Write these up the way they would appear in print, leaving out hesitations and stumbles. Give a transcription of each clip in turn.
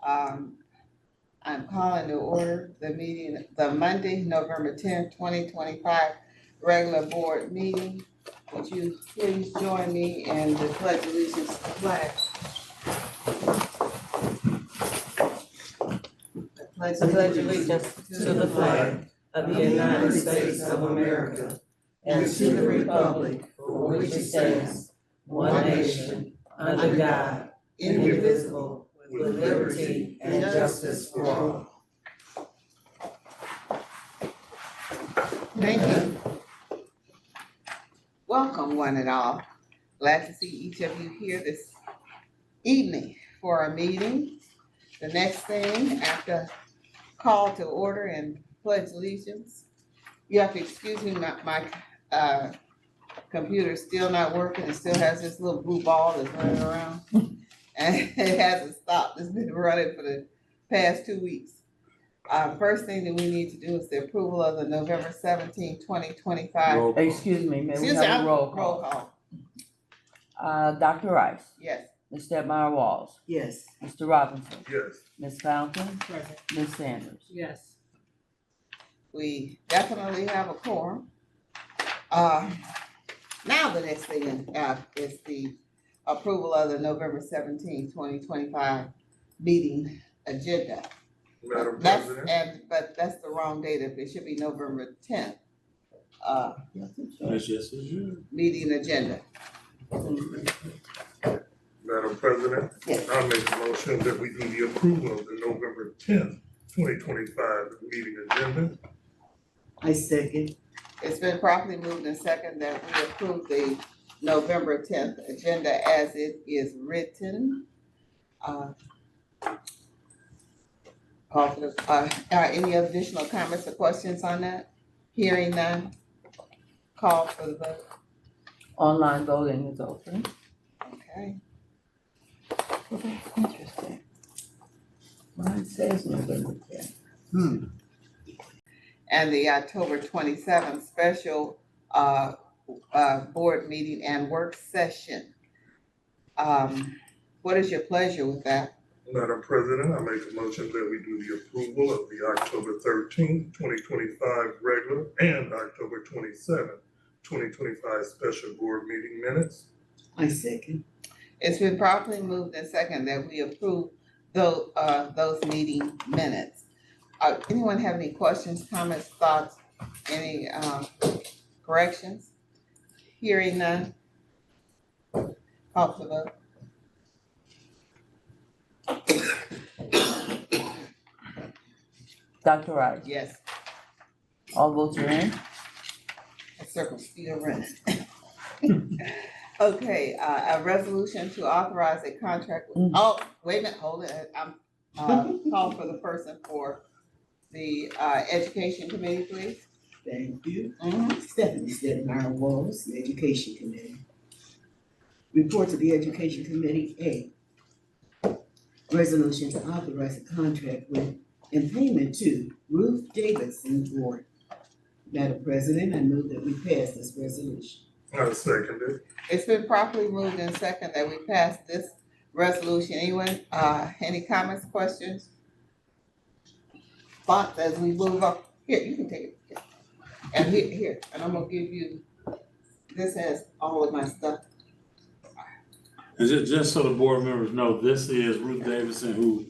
Um, I'm calling to order the meeting, the Monday, November 10th, 2025 regular board meeting. Would you please join me in the pledge of allegiance to the flag? I pledge allegiance to the flag of the United States of America and to the republic for which it stands, one nation, under God, indivisible, with liberty and justice for all. Thank you. Welcome, one and all. Glad to see each of you here this evening for our meeting. The next thing after call to order and pledge allegiance, you have to excuse me, my computer's still not working. It still has this little blue ball that's running around. And it hasn't stopped. It's been running for the past 2 weeks. First thing that we need to do is the approval of the November 17, 2025. Excuse me, may we have a roll call? Dr. Rice, Yes. Ms. Stepmy Walls, Yes. Mr. Robinson, Yes. Ms. Fountain, Present. Ms. Sanders. Yes. We definitely have a quorum. Now the next thing is the approval of the November 17, 2025 meeting agenda. Madam That's, President, but that's the wrong date. It should be November 10th. Meeting agenda. Madam President, Yes. I make a motion that we do the approval of the November 10th, 2025 meeting agenda. I second. It's been properly moved and second that we approve the November 10th agenda as it is written. Call for the, any additional comments or questions on that? Hearing none. Call for the vote. Online voting is open. Okay. Well, that's interesting. Mine says November 10th. And the October 27th special board meeting and work session. What is your pleasure with that? Madam President, I make a motion that we do the approval of the October 13th, 2025 regular and October 27th, 2025 special board meeting minutes. I second. It's been properly moved and second that we approve those meeting minutes. Anyone have any questions, comments, thoughts, any corrections? Hearing none. Call for the vote. Dr. Rice, Yes. all votes are in. The circle's still running. Okay, a resolution to authorize a contract with, oh, wait a minute, hold it. I'm calling for the person for the education committee, please. Thank you. Mhm. Stephanie Stepmy Walls, the Education Committee. Report to the Education Committee, A. Resolution to authorize a contract with and payment to Ruth Davidson Ward. Madam President, I move that we pass this resolution. I second it. It's been properly moved and second that we pass this resolution. Anyone, any comments, questions? Thoughts as we move up? Here, you can take it. And here, and I'm gonna give you, this has all of my stuff. And just so the board members know, this is Ruth Davidson, who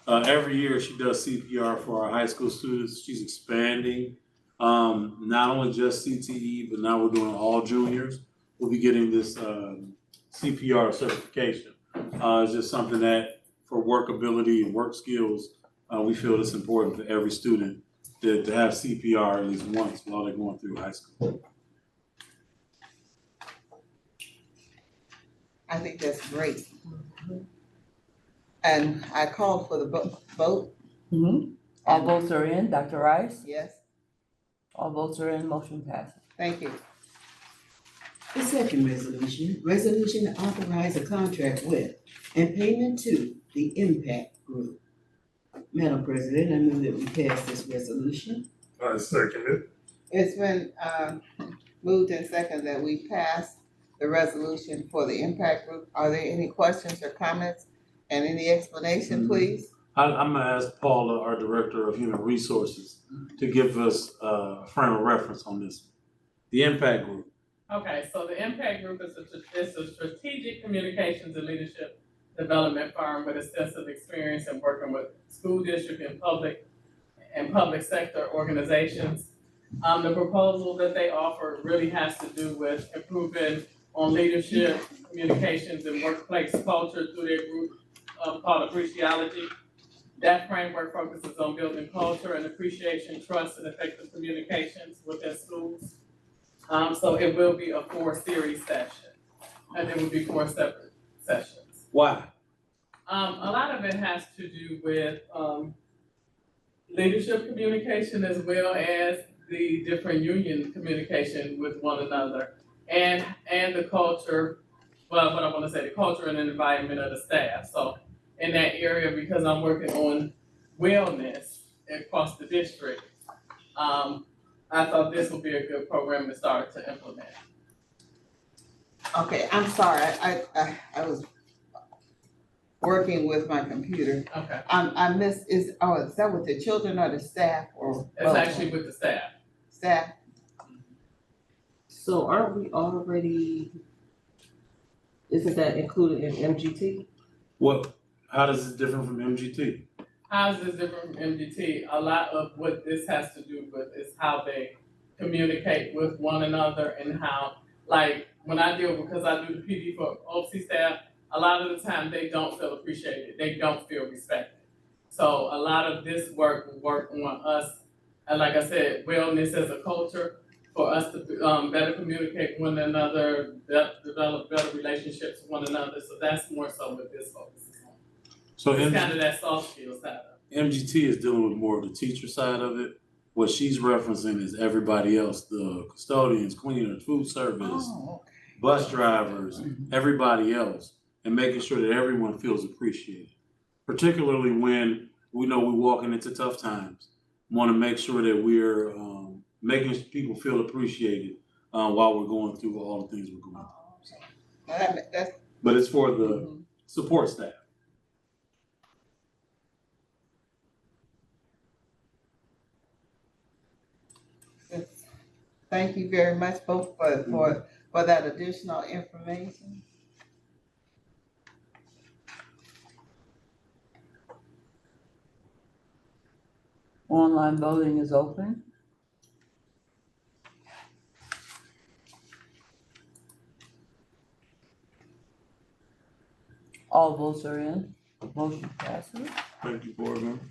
every year she does CPR for our high school students. She's expanding, not only just CTE, but now we're doing all juniors. We'll be getting this CPR certification. It's just something that for workability and work skills, we feel it's important for every student to have CPR at least once while they're going through high school. I think that's great. And I called for the vote, All votes are in. Dr. Rice, yes, all votes are in, motion passes. thank you. The second resolution to authorize a contract with and payment to the Impact Group. Madam President, I move that we pass this resolution. I second it. It's been moved and second that we pass the resolution for the impact group. Are there any questions or comments and any explanation, please? I'm gonna ask Paula, our Director of Human Resources, to give us a frame of reference on this. The impact group. Okay, so the Impact Group is a strategic communications and leadership development firm with extensive experience in working with school district and public sector organizations. The proposal that they offer really has to do with improving on leadership, communications, and workplace culture through their group called Appreciology. That framework focuses on building culture and appreciation, trust, and effective communications within schools. So it will be a 4-series session, and it will be 4 separate sessions. Why? A lot of it has to do with, leadership communication as well as the different union communication with one another. And the culture, well, what I wanna say, the culture and environment of the staff. So in that area, because I'm working on wellness across the district, I thought this would be a good program to start to implement. Okay, I'm sorry, I was working with my computer. Okay, I missed, is that with the children or the staff or it's both? actually with the staff. Staff? So aren't we already, isn't that included in MGT? How does it differ from MGT? How is this different from MGT? A lot of what this has to do with is how they communicate with one another and how, like, when I deal, because I do the PD for OC staff, a lot of the time they don't feel appreciated, they don't feel respected. So a lot of this work will work on us, and like I said, wellness as a culture, for us to better communicate with one another, develop better relationships with one another, so that's more so what this focuses on. So It's kind of that soft skills side of it. MGT is dealing with more of the teacher side of it. What she's referencing is everybody else, the custodians, cleaners, food service, Oh, okay. bus drivers, everybody else, and making sure that everyone feels appreciated. Particularly when we know we're walking into tough times. Want to make sure that we're making people feel appreciated while we're going through all the things we're going through. Oh, okay. That's. But it's for the support staff. Thank you very much both for that additional information. Online voting is open. All votes are in, motion passes. Thank you, board member.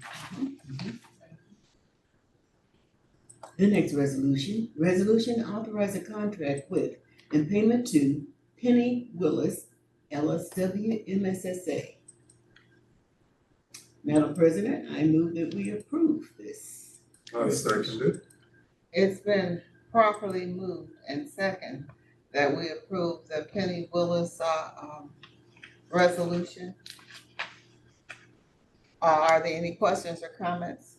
The next resolution authorizing contract with and payment to Penny Willis, LSW MSSA. Madam President, I move that we approve this. I second it. It's been properly moved and second that we approve the Penny Willis resolution. Are there any questions or comments?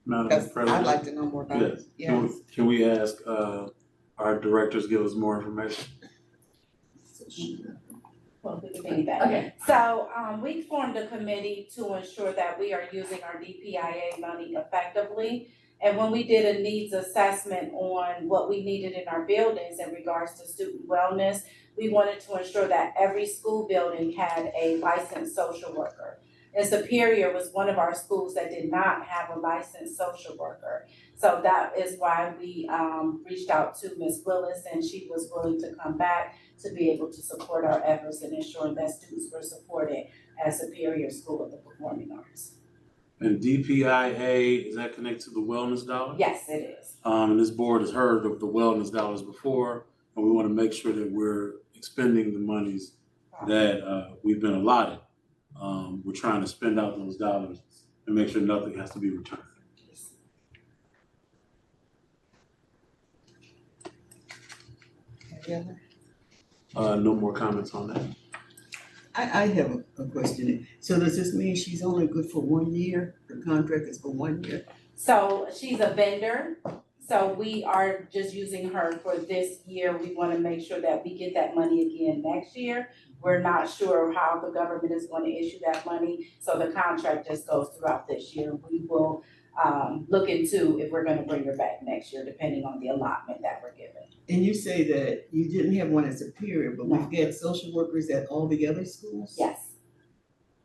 Madam Because I'd President. like to know more about it. Yes. Can we ask our directors give us more information? Okay, so, we formed a committee to ensure that we are using our DPIA money effectively. And when we did a needs assessment on what we needed in our buildings in regards to student wellness, we wanted to ensure that every school building had a licensed social worker. And Superior was one of our schools that did not have a licensed social worker. So that is why we reached out to Ms. Willis, and she was willing to come back to be able to support our efforts in ensuring that students were supported at Superior School of the Performing Arts. And DPIA, is that connected to the wellness dollars? Yes, it is. And this board has heard of the wellness dollars before, and we want to make sure that we're expending the monies that we've been allotted. We're trying to spend out those dollars and make sure nothing has to be returned. No more comments on that. I have a question. So does this mean she's only good for 1 year? Her contract is for 1 year? So she's a vendor, So we are just using her for this year. We wanna make sure that we get that money again next year. We're not sure how the government is gonna issue that money, so the contract just goes throughout this year. We will, look into if we're gonna bring her back next year, depending on the allotment that we're given. And you say that you didn't have one at Superior, but we've got social workers at all the other schools? Yes.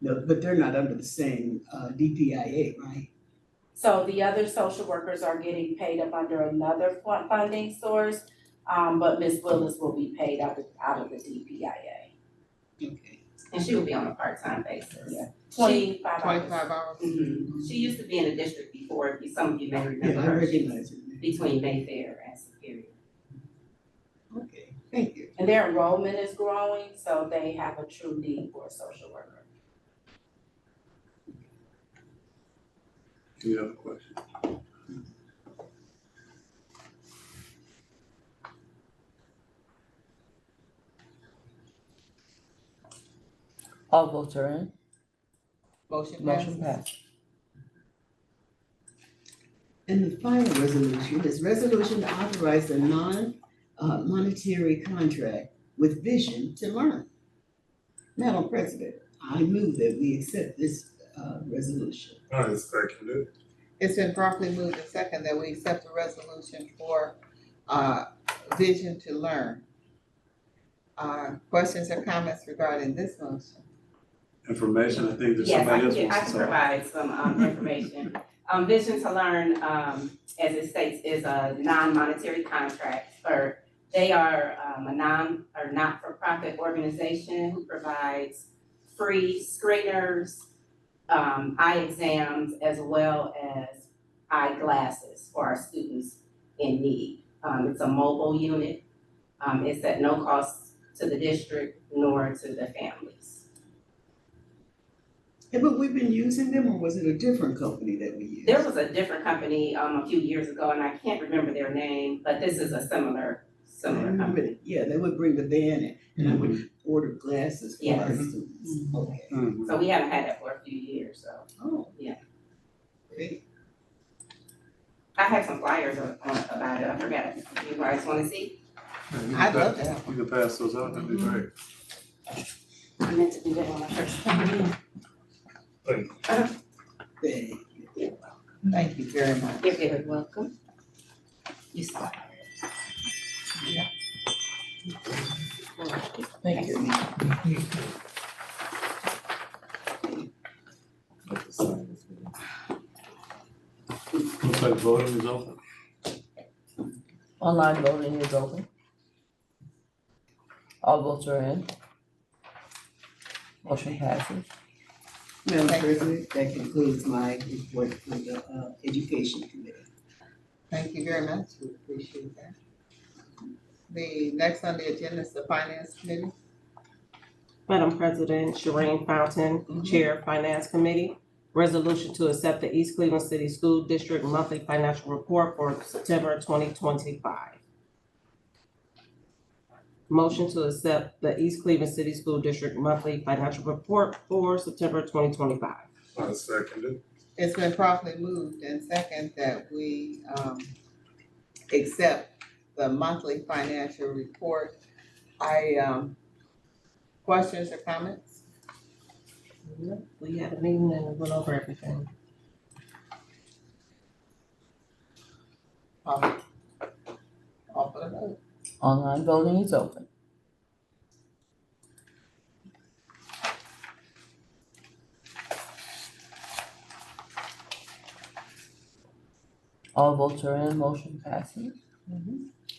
No, but they're not under the same, DPIA, right? So the other social workers are getting paid up under another funding source, but Ms. Willis will be paid out of the DPIA. Okay. And she will be on a part-time basis. Yeah. 25 hours. 25 hours? She used to be in the district before, if some of you may remember Yeah, I her, she recognize it. was between Mayfair and Superior. Okay, thank you. And their enrollment is growing, so they have a true need for a social worker. Any other questions? All votes are in. Motion Motion passes. passed. And the final resolution is resolution to authorize a non-monetary contract with Vision to Learn. Madam President, I move that we accept this, resolution. I second it. It's been properly moved and second that we accept the resolution for, Vision to Learn. Questions or comments regarding this motion? Information, I think there's Yes, I somebody else can, I wants can to talk. provide some, information. Vision to Learn, as it states, is a non-monetary contract for, they are, a not-for-profit organization who provides free screeners, eye exams, as well as eyeglasses for our students in need. It's a mobile unit. It's at no cost to the district nor to the families. Yeah, but we've been using them, or was it a different company that we used? There was a different company, a few years ago, and I can't remember their name, but this is a similar I remember company. it. Yeah, they would bring the van in, and I would order glasses for our Yes. students. Okay. Mhm. So we haven't had that for a few years, so. Oh. Yeah. Great. I have some flyers about it, I forgot. You guys wanna see? Yeah, you can I'd love pass- to have one. You can pass those out, that'd be great. I meant to do that when I first came in. Thank you. Thank you very much. You're very welcome. You saw. Thank you. Looks like voting is open. Online voting is open. All votes are in. Motion passes. Madam Thank you. President, that concludes my report for the, Education Committee. Thank you very much. We appreciate that. The next on the agenda is the Finance Committee. Madam President, Shereen Fountain, Chair, Finance Committee. Resolution to accept the East Cleveland City School District Monthly Financial Report for September 2025. Motion to accept the East Cleveland City School District Monthly Financial Report for September 2025. I second it. It's been properly moved and second that we, accept the monthly financial report. Questions or comments? We had a meeting and we went over everything. All for the vote. Online voting is open. All votes are in, motion passes.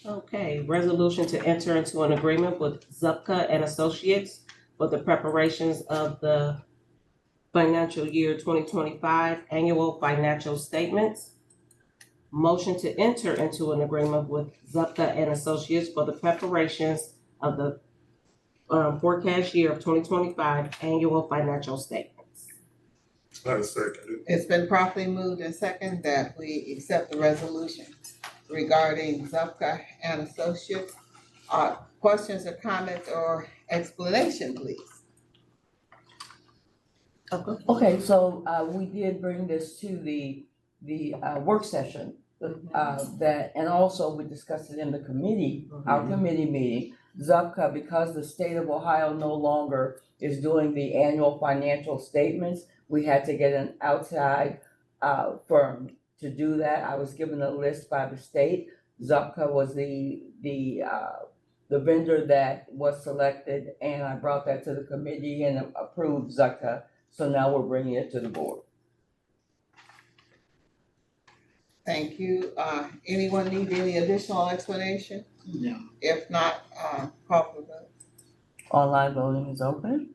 Okay, resolution to enter into an agreement with Zupka and Associates for the preparations of the financial year 2025 annual financial statements. Motion to enter into an agreement with Zupka and Associates for the preparations of the forecast year of 2025 annual financial statements. I second it. It's been properly moved and second that we accept the resolution regarding Zupka and Associates. Questions or comments or explanation, please? Okay, so we did bring this to the work session that, and also we discussed it in the committee, our committee meeting, Zupka, because the state of Ohio no longer is doing the annual financial statements, we had to get an outside firm to do that. I was given a list by the state. Zupka was the vendor that was selected, and I brought that to the committee and approved Zupka. So now we're bringing it to the board. Thank you. Anyone need any additional explanation? No. If not, call for the vote. Online voting is open.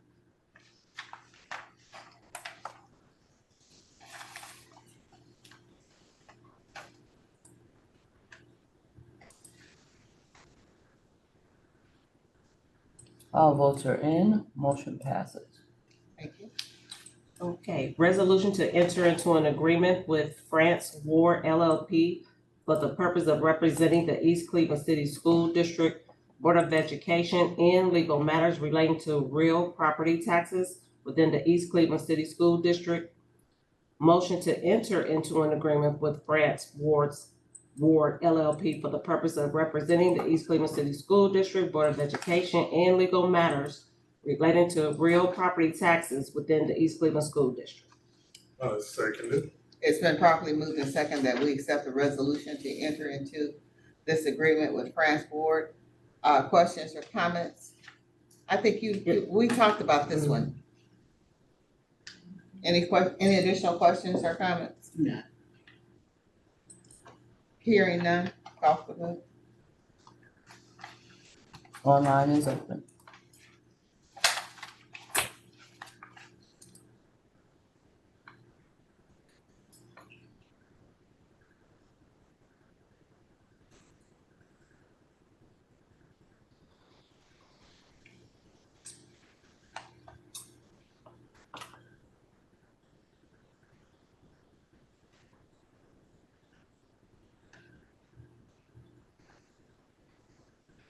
All votes are in, motion passes. Thank you. Okay, resolution to enter into an agreement with France Ward LLP for the purpose of representing the East Cleveland City School District Board of Education in legal matters relating to real property taxes within the East Cleveland City School District. Motion to enter into an agreement with France Ward LLP for the purpose of representing the East Cleveland City School District Board of Education in legal matters relating to real property taxes within the East Cleveland School District. Seconded. It's been properly moved and second that we accept the resolution to enter into this agreement with France Ward. Questions or comments? I think we talked about this one. Any additional questions or comments? No. Hearing none, call for the vote. Online is open.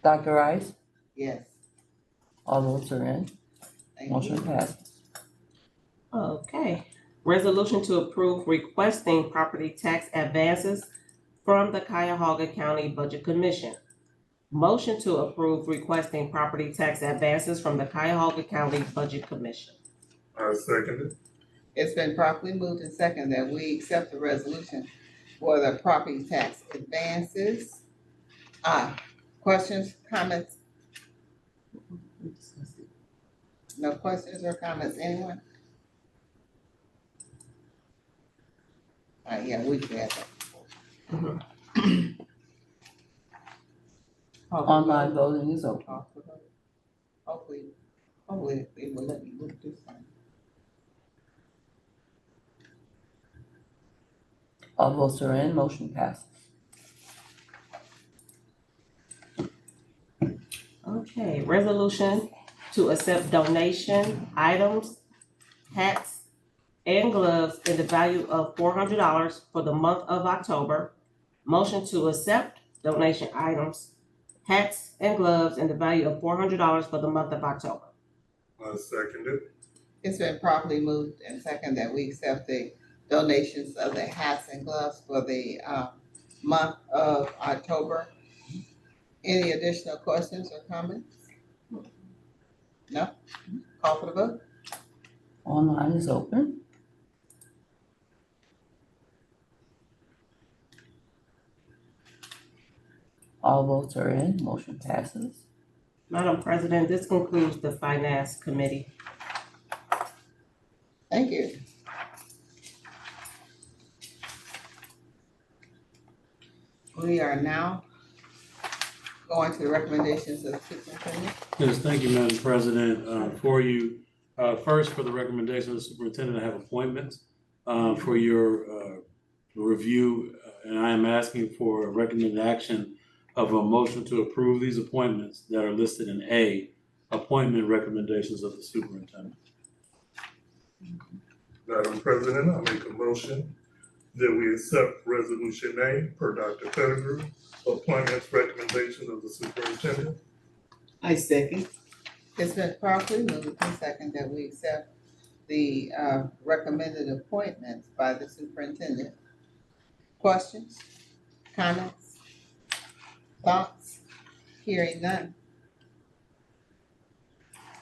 Dr. Rice, Yes. all votes are in, Thank motion you. passes. Okay, resolution to approve requesting property tax advances from the Cuyahoga County Budget Commission. Motion to approve requesting property tax advances from the Cuyahoga County Budget Commission. Seconded. It's been properly moved and second that we accept the resolution for the property tax advances. Questions, comments? No questions or comments, anyone? Yeah, we should have that. Online voting is open. Hopefully it will let me look this time. All votes are in, motion passes. Okay, resolution to accept donation items, hats, and gloves in the value of $400 for the month of October. Motion to accept donation items, hats, and gloves in the value of $400 for the month of October. Seconded. It's been properly moved and second that we accept the donations of the hats and gloves for the month of October. Any additional questions or comments? No? Call for the vote. Online is open. All votes are in, motion passes. Madam President, this concludes the Finance Committee. Thank you. We are now going to the recommendations of the superintendent. Yes, thank you, Madam President. For you, first, for the recommendation of the superintendent, I have appointments for your review, and I am asking for a recommended action of a motion to approve these appointments that are listed in A, appointment recommendations of the superintendent. Madam President, I make a motion that we accept resolution A per Dr. Pettigrew, appointments recommendations of the superintendent. I second. It's been properly moved and second that we accept the recommended appointments by the superintendent. Questions? comments, thoughts? Hearing none.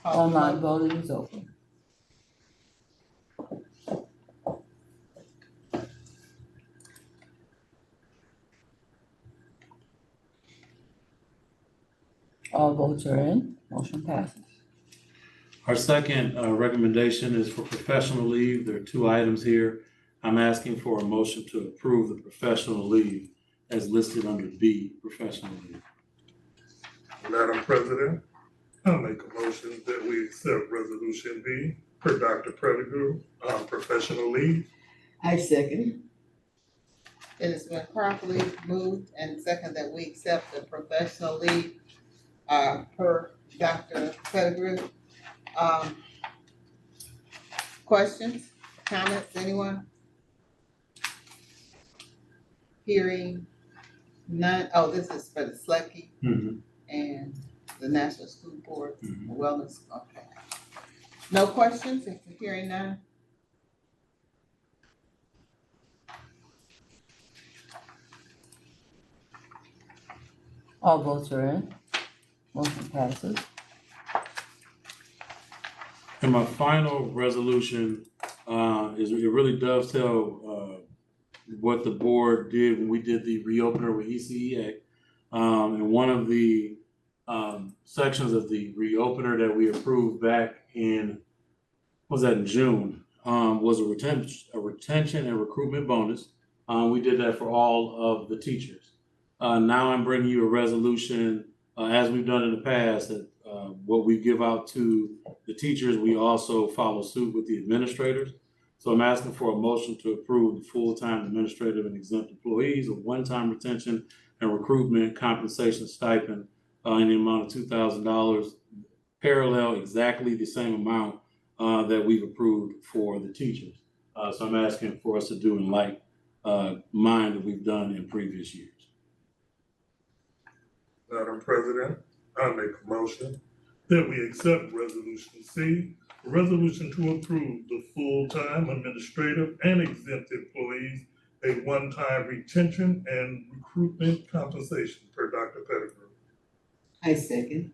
Call for Online vote. voting is open. All votes are in, motion passes. Our second recommendation is for professional leave. There are two items here. I'm asking for a motion to approve the professional leave as listed under B, professional leave. Madam President, I'll make a motion that we accept Resolution B per Dr. Pettigrew on professional leave. I second. It has been properly moved and second that we accept the professional leave per Dr. Pettigrew. Questions, comments, anyone? Hearing none, oh, this is for the SLECI and the National School Board Wellness, okay. No questions, if you're hearing none? All votes are in, motion passes. And my final resolution is it really dovetail what the board did when we did the reopener with ECEA. And one of the sections of the reopener that we approved back in, what was that, in June, was a retention and recruitment bonus. We did that for all of the teachers. Now I'm bringing you a resolution, as we've done in the past, that what we give out to the teachers, we also follow suit with the administrators. So I'm asking for a motion to approve the full-time administrative and exempt employees of one-time retention and recruitment compensation stipend in the amount of $2,000, parallel exactly the same amount that we've approved for the teachers. So I'm asking for us to do in like mind that we've done in previous years. Madam President, I make a motion that we accept Resolution C, a resolution to approve the full-time administrative and exempt employees a one-time retention and recruitment compensation per Dr. Pettigrew. I second.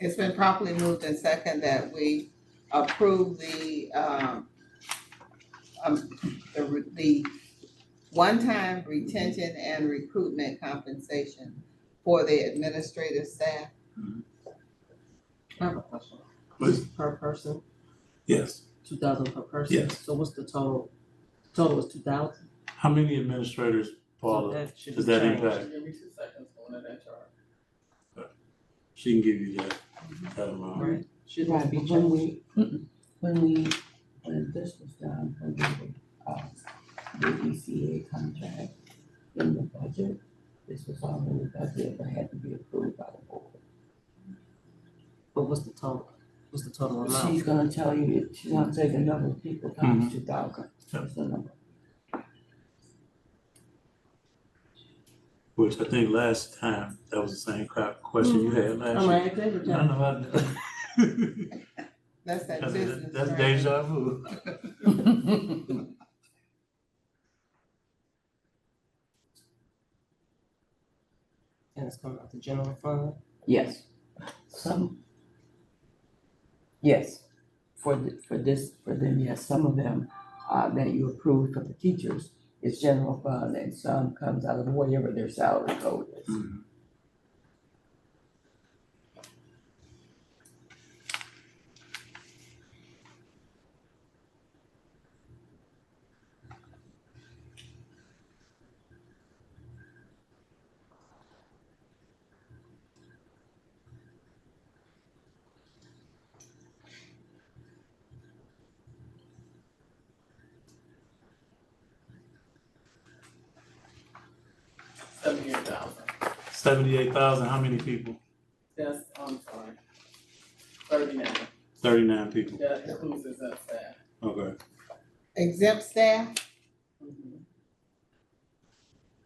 It's been properly moved and second that we approve the one-time retention and recruitment compensation for the administrative staff. I have a question. Please. Per person, Yes. 2,000 per person? Yes. So what's the total? Total was 2,000? How many administrators, So Paula, that should does be that changed. impact? Give me 2 seconds on that chart. She can give you that amount. Right, should Right, that be but changed? when this was done, when the ECA contract in the budget, this was already budgeted, but had to be approved by the board. But what's the total? What's the total amount? She's gonna tell you, she's gonna say the number of people times 2,000, that's the number. Which I think last time, that was the same crap question you had last I'm year. right, every I time. know, I know. That's that business. That's right? deja vu. And it's coming out the general fund? Yes, yes, for them, yes, some of them, that you approved for the teachers is general fund, and some comes out of whatever their salary code is. Mhm. $78,000, how many people? That's, I'm sorry, 39, 39 people, that includes exempt staff. okay. Exempt staff,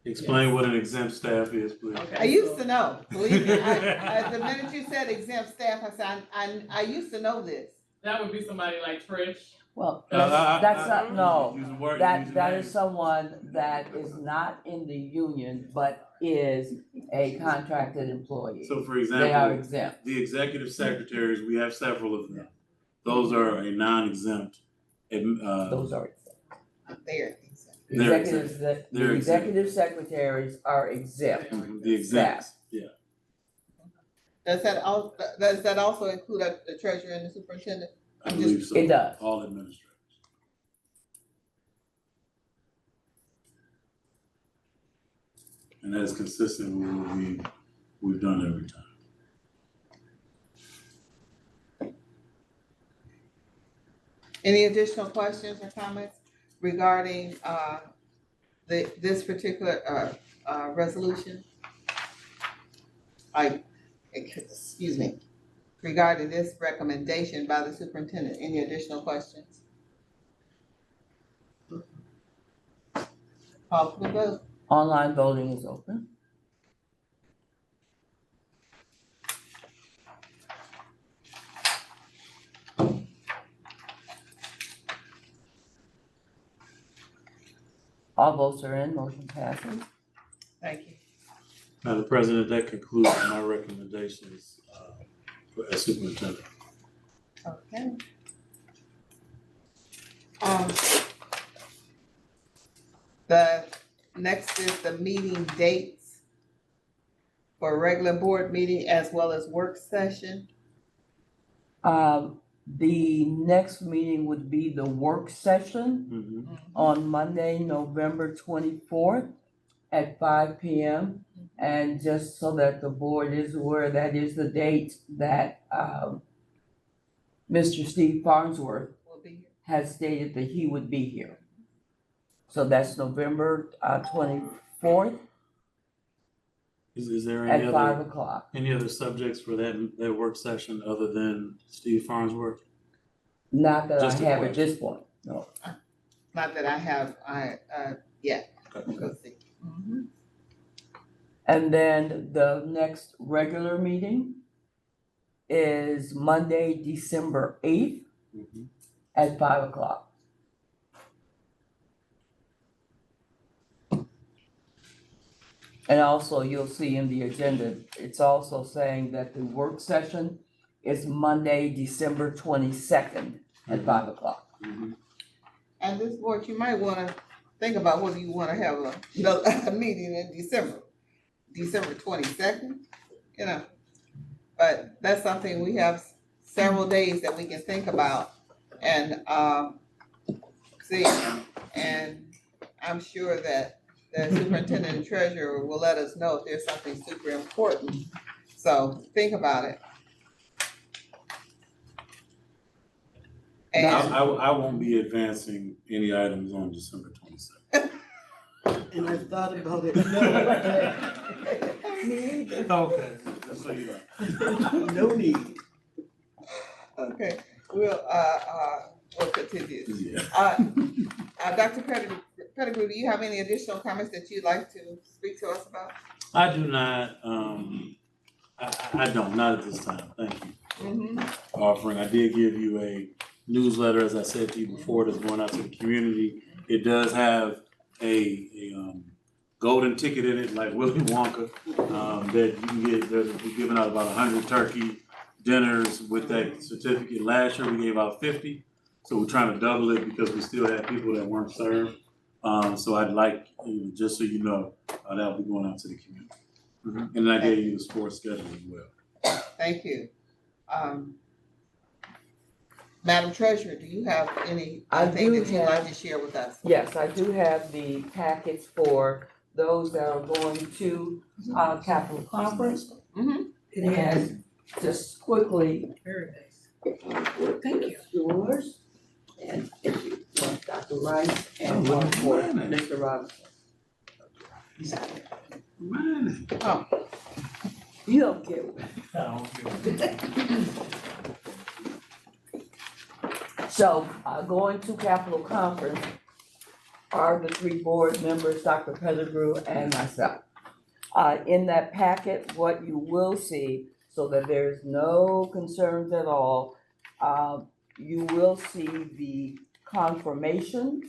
Explain what an exempt staff is, please. Okay, I used so- to know, believe me, the minute you said exempt staff, I said, I used to know this. That would be somebody like Trish. Well, I- that's not, no, Use the word, use that the is name. someone that is not in the union, but is a contracted employee. So for They are example, exempt. the executive secretaries, we have several of them. Those are a non-exempt, Those are There. They're executives, the They're executive secretaries are exempt. the exempts, yeah. Does that also include the treasurer and the superintendent? I believe so. It does. All administrators. And that is consistent with what we've done every time. Any additional questions or comments regarding this particular resolution? Excuse me, regarding this recommendation by the superintendent, any additional questions? Call for the vote. Online voting is open. All votes are in, motion passes. Thank you. Madam President, that concludes my recommendations as superintendent. Okay. The next is the meeting dates for regular board meeting as well as work session. The next meeting would be the work session Mhm. on Monday, November 24th at 5 p.m. And just so that the board is aware, that is the date that Mr. Steve Farnsworth Will be here. has stated that he would be here. So that's November 24th Is there at any 5 other, o'clock. any other subjects for that work session other than Steve Farnsworth? Not that I Just a have at question. this point, no. Not that I have, yeah. Okay. We'll see. Mhm. And then the next regular meeting is Monday, December 8th Mhm. at 5 o'clock. And also, you'll see in the agenda, it's also saying that the work session is Monday, December 22nd at 5 o'clock. Mhm. And this board, you might wanna think about whether you wanna have a meeting in December 22nd, you know. But that's something we have several days that we can think about and, see. And I'm sure that the superintendent and treasurer will let us know if there's something super important. So think about it. And I won't be advancing any items on December 22nd. And I've thought about it. Okay, just so you know. No need. okay, we'll continue. Yeah. Dr. Pettigrew, do you have any additional comments that you'd like to speak to us about? I do not, I don't, not at this time, thank you Mm-hmm. offering. I did give you a newsletter, as I said to you before, that's going out to the community. It does have a golden ticket in it, like Willy Wonka, that you can get. We're giving out about 100 turkey dinners with that certificate. Last year we gave out 50, so we're trying to double it because we still have people that weren't served. So I'd like, just so you know, that'll be going out to the community. And then I gave you the sports schedule as well. Thank you. Madam Treasurer, do you have I anything do that you'd like have- to share with us? Yes, I do have the packets for those that are going to Capitol Conference. Mhm. And just quickly, Very nice. thank you. Yours, and if you want Dr. Rice, and one for Mr. Robinson. Oh, You don't get So, going to Capitol Conference are the three board members, Dr. Pettigrew and myself. In that packet, what you will see, so that there's no concerns at all, you will see the confirmation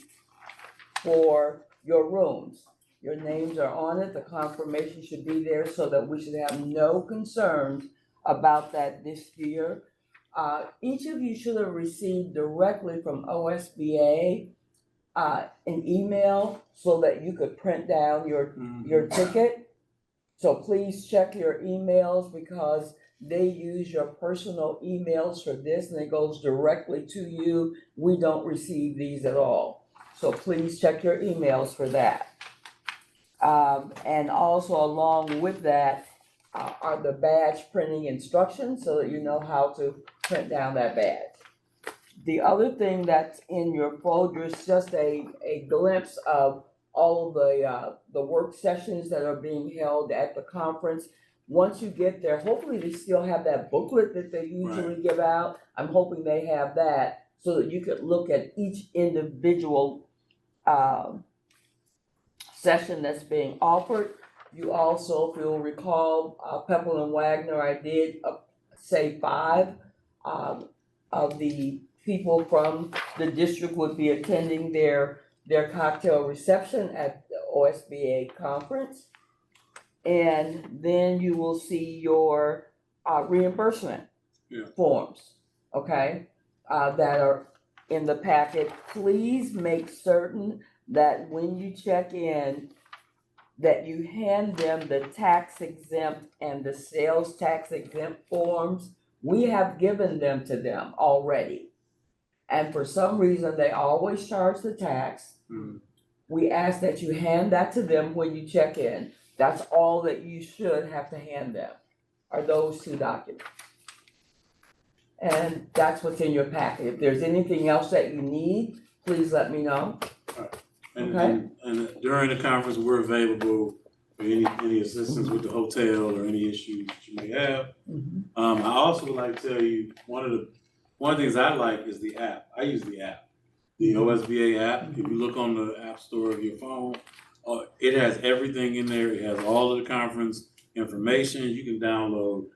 for your rooms. Your names are on it, the confirmation should be there so that we should have no concerns about that this year. Each of you should have received directly from OSBA an email so that you could print down your ticket. So please check your emails because they use your personal emails for this and it goes directly to you. We don't receive these at all. So please check your emails for that. And also along with that are the badge printing instructions so that you know how to print down that badge. The other thing that's in your folder is just a glimpse of all of the work sessions that are being held at the conference. Once you get there, hopefully they still have that booklet that they usually give out. I'm hoping they have that so that you could look at each individual session that's being offered. You also, if you'll recall, Pepple and Wagner, I did say 5 of the people from the district would be attending their cocktail reception at the OSBA conference. And then you will see your reimbursement forms, okay, that are in the packet. Please make certain that when you check in, that you hand them the tax exempt and the sales tax exempt forms. We have given them to them already. And for some reason, they always charge the tax. We ask that you hand that to them when you check in. That's all that you should have to hand them, are those 2 documents. And that's what's in your packet. If there's anything else that you need, please let me know. And during the conference, we're available for any assistance with the hotel or any issues that you may have. I also would like to tell you, one of the things I like is the app. I use the app, the OSBA app. If you look on the app store of your phone, it has everything in there. It has all of the conference information. You can download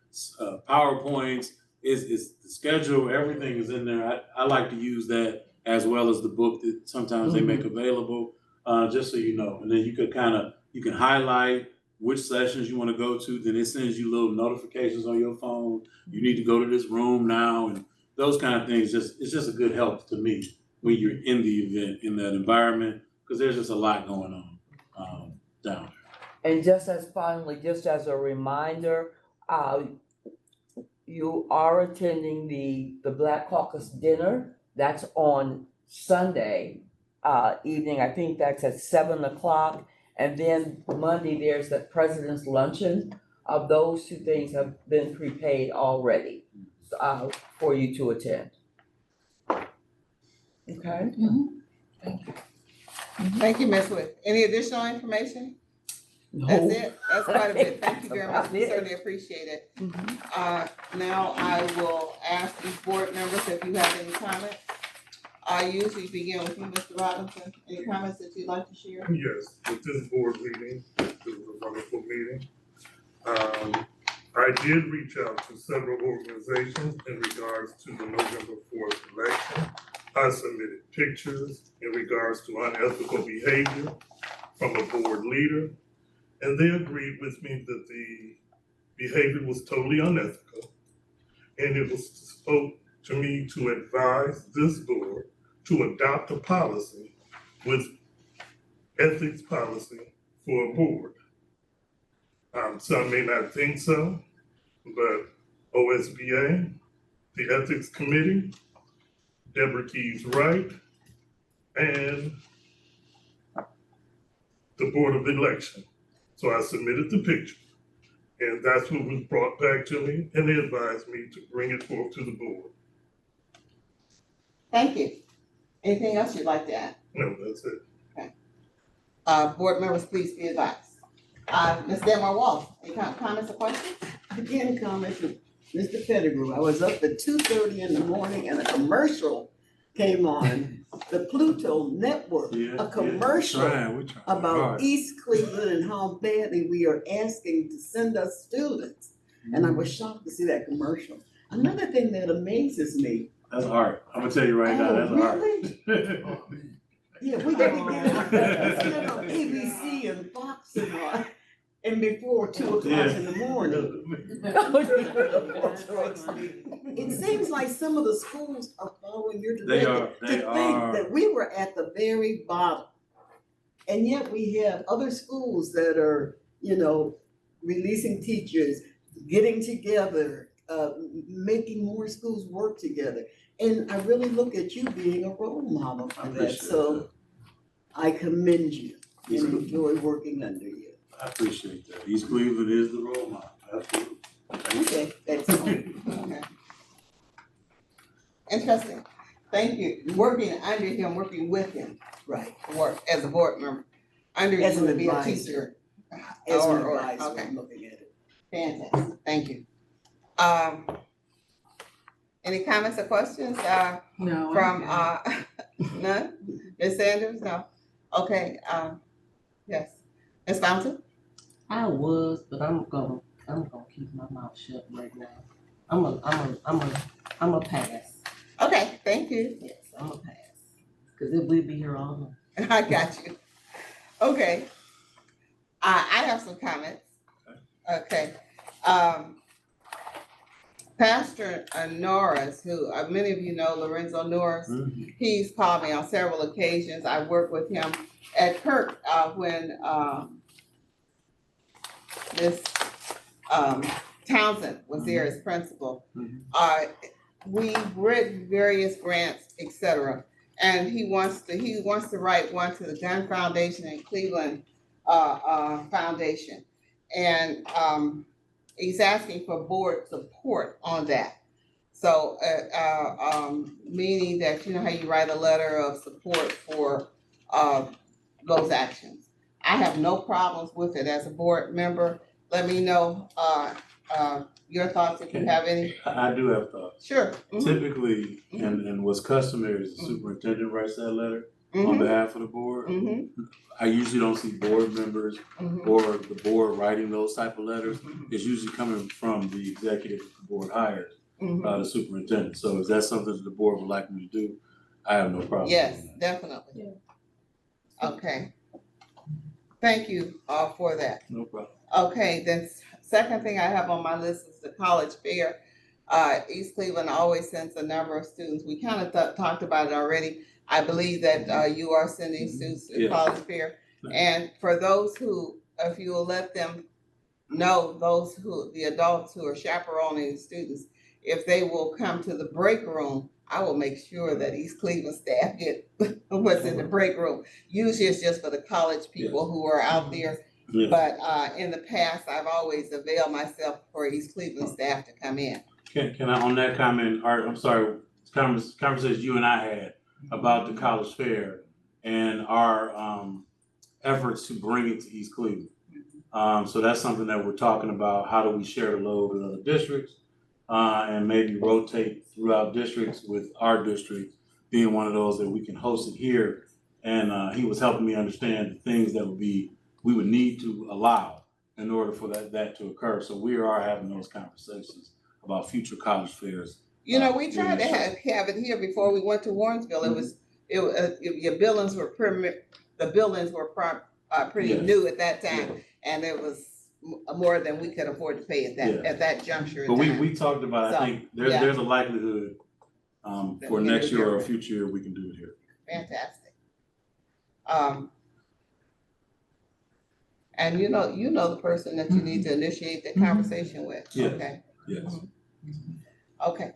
PowerPoints. It's the schedule. Everything is in there. I like to use that as well as the book that sometimes they make available, just so you know. And then you can highlight which sessions you want to go to. Then it sends you little notifications on your phone. You need to go to this room now, and those kind of things. It's just a good help to me when you're in the event, in that environment, because there's just a lot going on down there. And just as a reminder, you are attending the Black Caucus dinner. That's on Sunday evening. I think that's at 7 o'clock. And then Monday, there's the President's Luncheon. Those 2 things have been prepaid already for you to attend. Okay? Thank you, Ms. Wood. Any additional information? That's it? That's quite a bit. Thank you very much. We certainly appreciate it. Now I will ask these board members if you have any comments. I usually begin with you, Mr. Robinson. Any comments that you'd like to share? Yes, with this board meeting, it was a wonderful meeting. I did reach out to several organizations in regards to the November 4th election. I submitted pictures in regards to unethical behavior from a board leader, and they agreed with me that the behavior was totally unethical, and it was spoke to me to advise this board to adopt a policy with ethics policy for a board. Some may not think so, but OSBA, the Ethics Committee, Deborah Keys Wright, and the Board of Election. So I submitted the picture, and that's what was brought back to me, and they advised me to bring it forth to the board. Thank you. Anything else you'd like to add? No, that's it. Board members, please be advised. Ms. Delmar Walsh, any comments or questions? Again, comment from Mr. Pettigrew. I was up at 2:30 in the morning and a commercial came on, the Pluto Network, a commercial about East Cleveland and how badly we are asking to send us students. And I was shocked to see that commercial. Another thing that amazes me. That's hard. I'm gonna tell you right now, that's hard. Yeah, we got to get it on ABC and Fox and before 2 o'clock in the morning. It seems like some of the schools are following your direction. They To are. think that we were at the very bottom. And yet we have other schools that are, releasing teachers, getting together, making more schools work together. And I really look at you being a role model for that. So I commend you and enjoy working under you. I appreciate that. East Cleveland is the role model, absolutely. Okay, that's all. Okay. Interesting. Thank you. Working under him, working with him, Right. work as a board member. Under As you an to be a advisor. teacher. As an Or- advisor, okay. I'm looking at it. Fantastic. Thank you. Any comments or questions, No. from, none? Ms. Sanders? No? Okay, yes. Ms. Fountain? I was, but I'm gonna keep my mouth shut right now. I'm a pass. Okay, thank you. Yes, I'm a pass. Cause we'll be here all night. I got you. Okay. I have some comments. Okay. Pastor Norris, who many of you know, Lorenzo Norris, he's called me on several occasions. I worked with him at Kirk when Miss Townsend was there as principal. We've written various grants, et cetera. And he wants to write one to the Gun Foundation and Cleveland Foundation. And he's asking for board support on that. So meaning that, you know how you write a letter of support for those actions. I have no problems with it as a board member. Let me know your thoughts if you have any. I do have thoughts. Sure. Mhm. Typically, and what's customary is the superintendent writes that letter on Mhm. behalf of the board. Mhm. I usually don't see board members Mhm. or the board writing those type of letters. Mhm. It's usually coming from the executive the board hires, Mhm. the superintendent. So if that's something that the board would like me to do, I have no problem. Yes, doing that. definitely. Okay. Thank you for that. No problem. Okay, then second thing I have on my list is the college fair. East Cleveland always sends a number of students. We kind of talked about it already. I believe that you are sending students to the Yes. college fair. And for those who, if you will let them know, the adults who are chaperoning the students, if they will come to the break room, I will make sure that East Cleveland staff get what's in the break room. Usually it's just for the college people who are out there. Yeah. But in the past, I've always availed myself for East Cleveland staff to come in. Can I, on that comment, Art, I'm sorry, conversation you and I had about the college fair and our efforts to bring it to East Cleveland. So that's something that we're talking about. How do we share the load with other districts? And maybe rotate throughout districts, with our district being one of those that we can host it here. And he was helping me understand the things that we would need to allow in order for that to occur. So we are having those conversations about future college fairs. You know, we tried to have it here before we went to Warrensville. Your buildings were pretty Yes. new at that time, and it was more than we could afford to pay at that juncture. But in time. we talked about, I So, think yeah. there's a likelihood That for we can next do year or here. future year, we can do it here. Fantastic. And you know the person that you need to initiate the conversation with. Yes. Okay. Yes. Okay,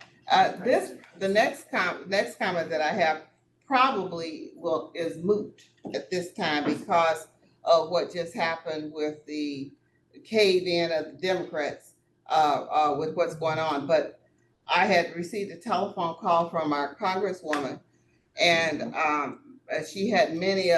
the next comment that I have probably is moot at this time because of what just happened with the cave-in of the Democrats, with what's going on. But I had received a telephone call from our Congresswoman, and she had many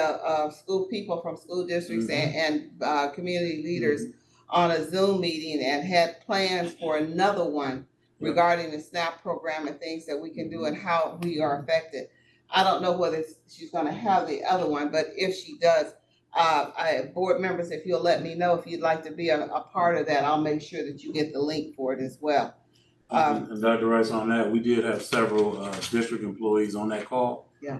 school people from school districts and community leaders on a Zoom meeting and had plans for another one regarding the SNAP program and things that we can do and how we are affected. I don't know whether she's gonna have the other one, but if she does, board members, if you'll let me know if you'd like to be a part of that, I'll make sure that you get the link for it as well. And Dr. Rice, on that, we did have several district employees on that call. Yeah.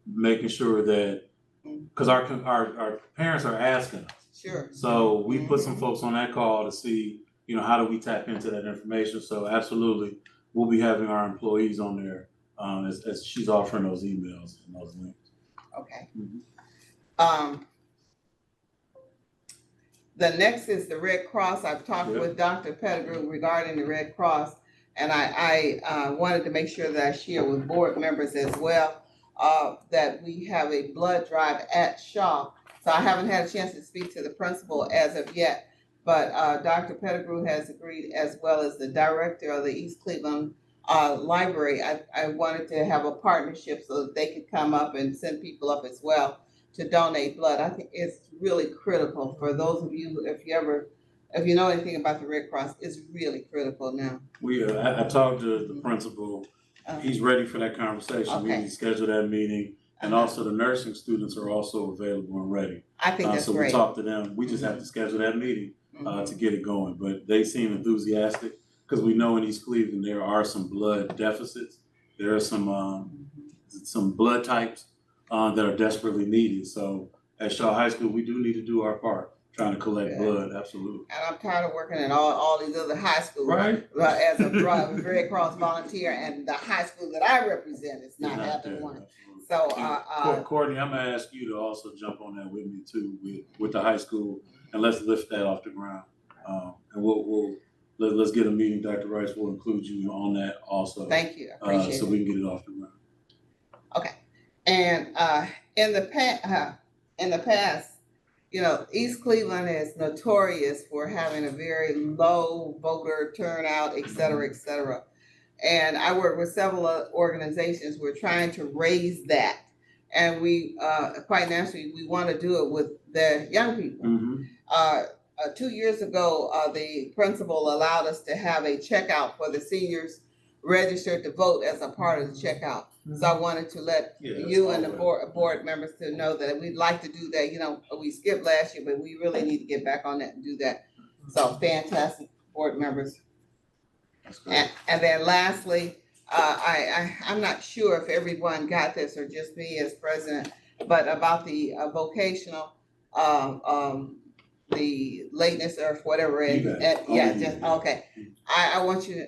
making sure that, because our parents are asking us. Sure. So we put some folks on that call to see, you know, how do we tap into that information? So absolutely, we'll be having our employees on there as she's offering those emails and those links. Okay. Mhm. The next is the Red Cross. I've talked Yep. with Dr. Pettigrew regarding the Red Cross, and I wanted to make sure that I share with board members as well, that we have a blood drive at Shaw. So I haven't had a chance to speak to the principal as of yet, but Dr. Pettigrew has agreed, as well as the director of the East Cleveland Library. I wanted to have a partnership so that they could come up and send people up as well to donate blood. I think it's really critical for those of you, if you know anything about the Red Cross, it's really critical now. I talked to the principal. He's ready for that conversation. We Okay. need to schedule that meeting. And also the nursing students are also available and ready. I think that's So we great. talked to them. We just have to schedule that meeting to get it going. But they seem enthusiastic because we know in East Cleveland there are some blood deficits. There are some blood types that are desperately needed. So at Shaw High School, we do need to do our part, trying to collect blood, absolutely. And I'm tired of working in all these other high schools. Right. As a Red Cross volunteer, and the high school that I represent is not having there, one. absolutely. So, Courtney, I'm gonna ask you to also jump on that with me too, with the high school, and let's lift that off the ground. And let's get a meeting, Dr. Rice, will include you on that also. thank you, I appreciate So it. we can get it off the ground. And in the past, you know, East Cleveland is notorious for having a very low voter turnout, et cetera, et cetera. And I work with several organizations. We're trying to raise that. And we, quite naturally, we want to do it with the young people. 2 years ago, the principal allowed us to have a checkout for the seniors registered to vote as a part of the checkout. So I wanted to let you and the board members to know that we'd like to do that. You know, we skipped last year, but we really need to get back on that and do that. So fantastic, board members. And then lastly, I'm not sure if everyone got this or just me as president, but about the vocational, the lateness or whatever. Okay. I want you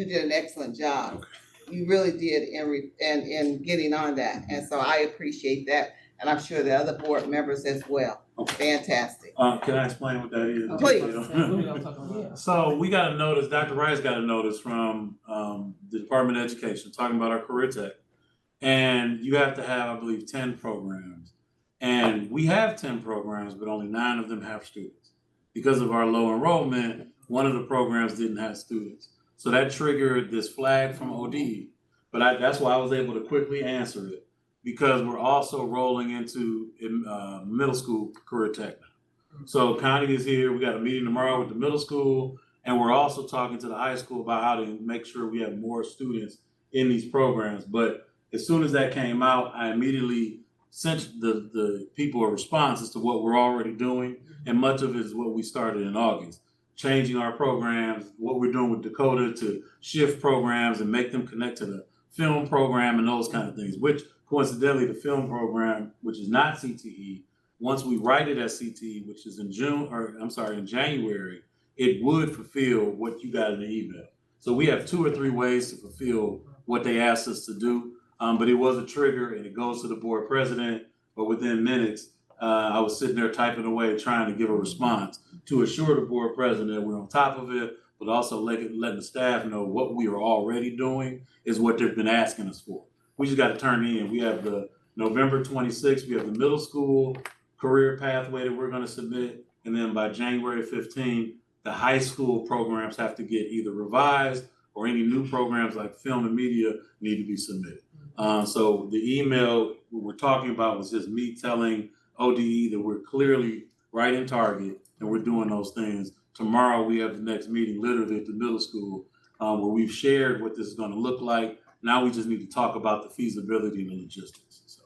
did an excellent job. Okay. You really did in getting on that. And so I appreciate that. And I'm sure the other board members as well. Okay. Fantastic. Can I explain what that is? Please. So we got a notice, Dr. Rice got a notice from the Department of Education talking about our career tech. And you have to have, I believe, 10 programs. And we have 10 programs, but only 9 of them have students. Because of our low enrollment, one of the programs didn't have students. So that triggered this flag from ODE. But that's why I was able to quickly answer it, because we're also rolling into middle school career tech now. So Connie is here. We got a meeting tomorrow with the middle school, and we're also talking to the high school about how to make sure we have more students in these programs. But as soon as that came out, I immediately sent the people a response as to what we're already doing, and much of it is what we started in August. Changing our programs, what we're doing with Dakota to shift programs and make them connect to the film program and those kind of things, which coincidentally, the film program, which is not CTE, once we write it as CTE, which is in January, it would fulfill what you got in the email. So we have 2 or 3 ways to fulfill what they asked us to do, but it was a trigger and it goes to the board president, but within minutes, I was sitting there typing away, trying to give a response to assure the board president that we're on top of it, but also letting the staff know what we are already doing is what they've been asking us for. We just got to turn in. We have the November 26th, we have the middle school career pathway that we're going to submit. And then by January 15th, the high school programs have to get either revised or any new programs like film and media need to be submitted. So the email we're talking about was just me telling ODE that we're clearly right in target and we're doing those things. Tomorrow we have the next meeting literally at the middle school where we've shared what this is going to look like. Now we just need to talk about the feasibility and the logistics.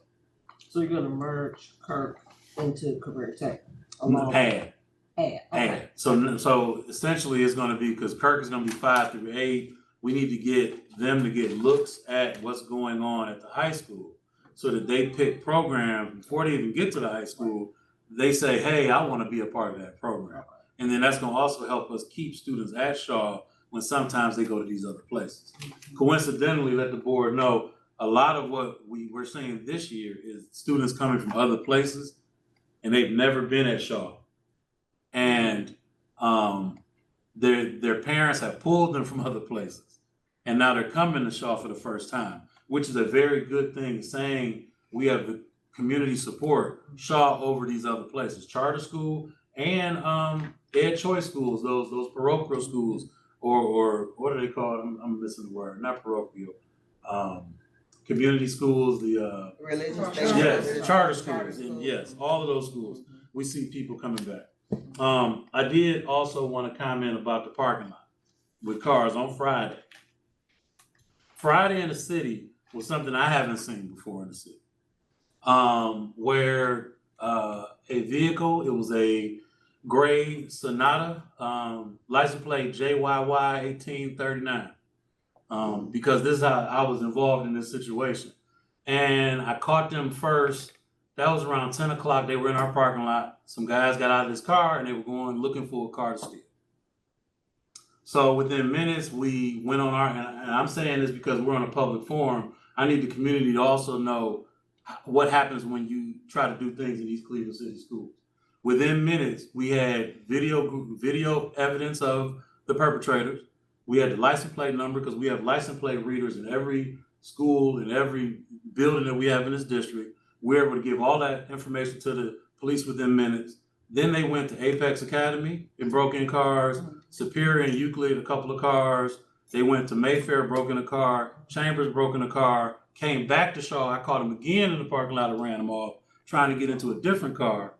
So you're gonna merge Kirk into career tech? Add. Okay. So essentially it's going to be, because Kirk is going to be 5 through 8. We need to get them to get looks at what's going on at the high school. so that they pick programs before they even get to the high school. They say, hey, I want to be a part of that program. And then that's gonna also help us keep students at Shaw when sometimes they go to these other places. Coincidentally, let the board know, a lot of what we're seeing this year is students coming from other places and they've never been at Shaw. And their parents have pulled them from other places. And now they're coming to Shaw for the first time, which is a very good thing, saying we have the community support Shaw over these other places, charter school and ed choice schools, those parochial schools, or what are they called? I'm missing the word, not parochial. Community schools, the Religious. yes, charter schools, and yes, all of those schools, we see people coming back. I did also want to comment about the parking lot with cars on Friday. Friday in the city was something I haven't seen before in the city. Where a vehicle, it was a gray Sonata, license plate JYY 1839. Because this is how I was involved in this situation. And I caught them first. That was around 10 o'clock. They were in our parking lot. Some guys got out of this car and they were going looking for a car to steal. So within minutes, we went on our, and I'm saying this because we're on a public forum. I need the community to also know what happens when you try to do things in these Cleveland City schools. Within minutes, we had video evidence of the perpetrators. We had the license plate number because we have license plate readers in every school, in every building that we have in this district. We're able to give all that information to the police within minutes. Then they went to Apex Academy and broke in cars, Superior and Euclid, a couple of cars. They went to Mayfair, broke in a car, Chambers broke in a car, came back to Shaw. I caught them again in the parking lot and ran them off, trying to get into a different car.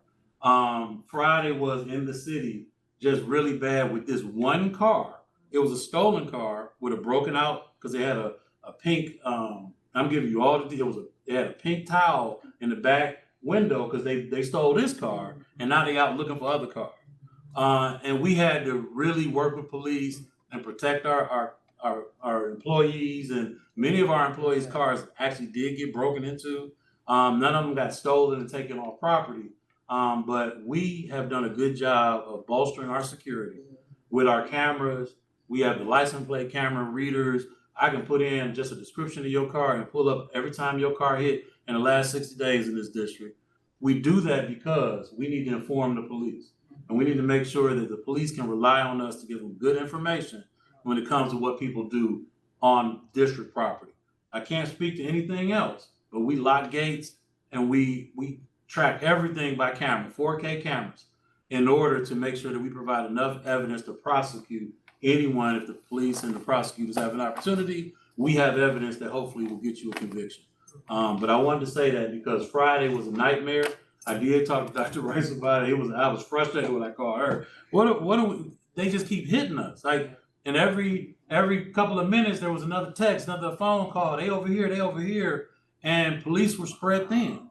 Friday was in the city, just really bad with this one car. It was a stolen car with a broken out, because they had a pink, I'm giving you all the details. They had a pink towel in the back window because they stole this car, and now they out looking for other cars. And we had to really work with police and protect our employees, and many of our employees' cars actually did get broken into. None of them got stolen and taken off property. But we have done a good job of bolstering our security with our cameras. We have the license plate camera readers. I can put in just a description of your car and pull up every time your car hit in the last 60 days in this district. We do that because we need to inform the police. And we need to make sure that the police can rely on us to give them good information when it comes to what people do on district property. I can't speak to anything else, but we lock gates and we track everything by camera, 4K cameras, in order to make sure that we provide enough evidence to prosecute anyone. If the police and the prosecutors have an opportunity, we have evidence that hopefully will get you a conviction. But I wanted to say that because Friday was a nightmare. I did talk to Dr. Rice about it. I was frustrated when I called her. What are we, they just keep hitting us. Like, and every couple of minutes there was another text, another phone call. They over here, and police were spread thin,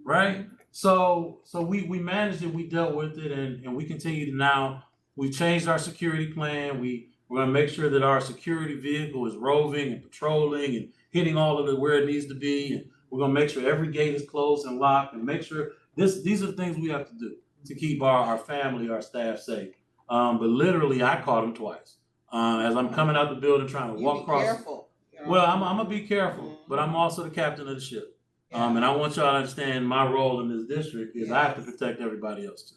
right? So we managed it, we dealt with it, and we continue to now. We've changed our security plan. We're gonna make sure that our security vehicle is roving and patrolling and hitting all of it where it needs to be. And we're gonna make sure every gate is closed and locked, and make sure these are the things we have to do to keep our family, our staff safe. But literally, I caught him twice. As I'm coming out the building trying to walk across. Careful. Well, I'm gonna be careful, but I'm also the captain of the ship. And I want y'all to understand my role in this district is I have to protect everybody else too.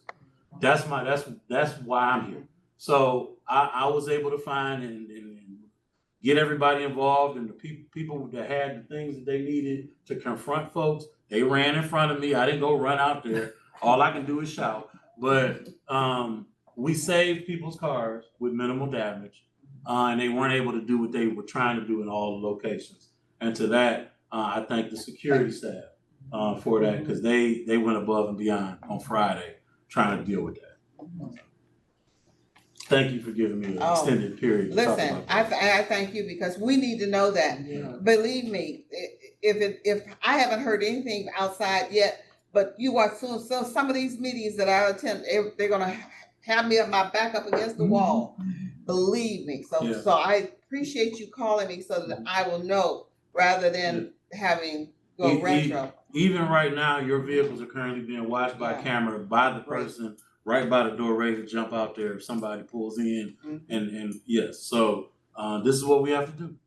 That's why I'm here. So I was able to find and get everybody involved, and the people that had the things that they needed to confront folks, they ran in front of me. I didn't go run out there. All I can do is shout. But we saved people's cars with minimal damage, and they weren't able to do what they were trying to do in all the locations. And to that, I thank the security staff for that, because they went above and beyond on Friday trying to deal with that. Thank you for giving me an extended period to talk Listen, about that. I thank you because we need to know that. Yeah. Believe me, if I haven't heard anything outside yet, but you are so some of these meetings that I attend, they're gonna have me my back up against the wall. Believe me. So I appreciate you calling me so that I will know, rather than having go E- retro. Even right now, your vehicles are currently being watched by Yeah. camera by the person right by the door, ready to jump out there if somebody pulls in. Mhm. And yes, so, this is what we have to do,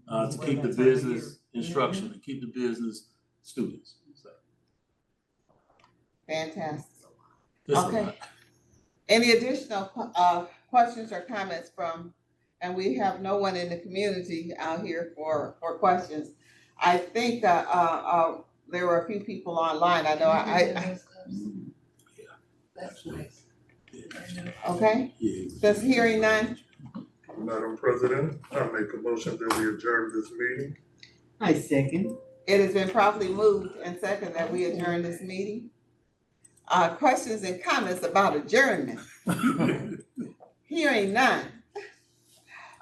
to keep the business instruction and keep the business students, so. Fantastic. it's a Okay. lot. Any additional, questions or comments from, and we have no one in the community out here for questions. I think, there were a few people online. I know That's nice. okay, Yeah. just hearing none. Madam President, I make a motion that we adjourn this meeting. I second. It has been properly moved and second that we adjourn this meeting. Questions and comments about adjournment? Hearing none.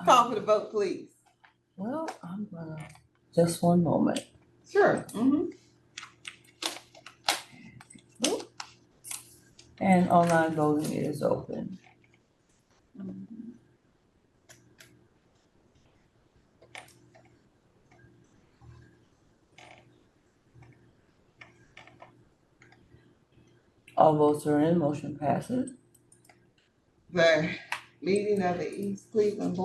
Call for the vote, please. Well, just one moment. Sure. Mhm. And online voting is open. All votes are in, motion passes. The meeting of the East Cleveland Board